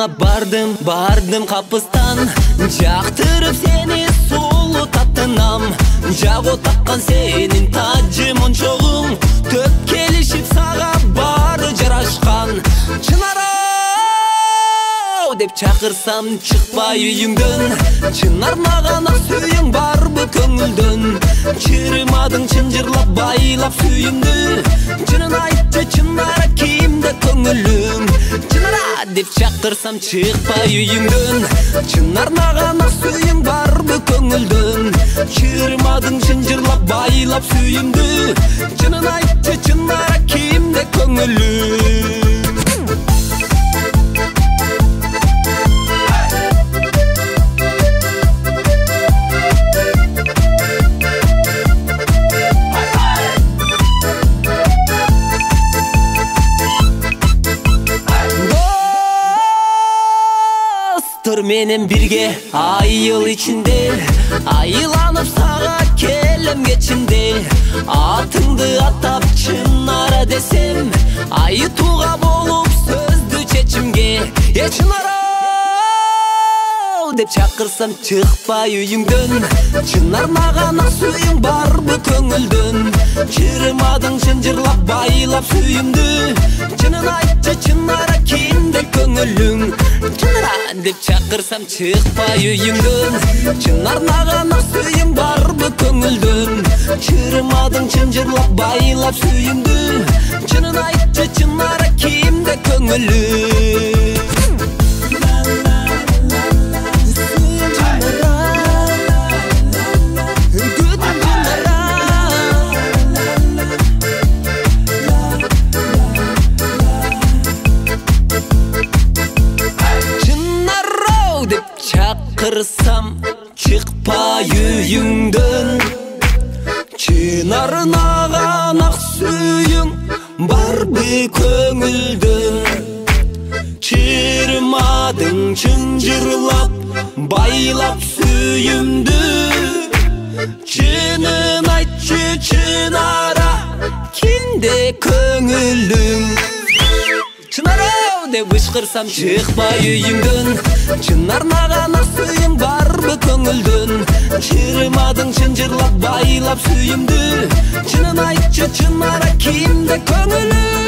Yanыңа бардым капыстан, жактырып сени сулуу таттынам. Жагу тапкан сенин тажы мончогуң, төп келишип сага бары жарашкан. Чынара деп чакырсам чыкпай үйүңдөн, чынар маған ак сүйүң барбы көңүлдөн. Чырымадың чынжырлап байлап сүйүмдү, чынын айтчы чынара кимде көңүлүң. Чынара деп чакырсам чыкпай үйүңдөн, чынар маған ак сүйүң барбы көңүлдөн. Чырымадың чынжырлап байлап сүйүмдү, чынын айтчы чынара кимде көңүлүң. Менен бирге айыл ичинде, айыланып сага келем кечинде. Атыңды атап чынара десем, айытууга болуп сөздү чечимге. Чынара деп чакырсам чыкпай үйүңдөн, чынар маған ак сүйүң барбы көңүлдөн. Чырымадың чынжырлап байлап сүйүмдү, чынын айтчы чынара кимде көңүлүң. Чынара деп чакырсам чыкпай үйүңдөн, чынар маған ак сүйүң барбы көңүлдөн. Чырымадың чынжырлап байлап сүйүмдү, чынын айтчы чынара кимде көңүлүң. Чакырсам чыкпай үйүңдөн, чынар маған ак сүйүң барбы көңүлдөн. Чырымадың чынжырлап байлап сүйүмдү, чынын айтчы чынара кимде көңүлүң. Чынара деп ышкырсам чыкпай үйүңдөн, чынар маған ак сүйүң барбы көңүлдөн. Чырымадың чынжырлап байлап сүйүмдү, чынын айтчы чынара кимде көңүлүң.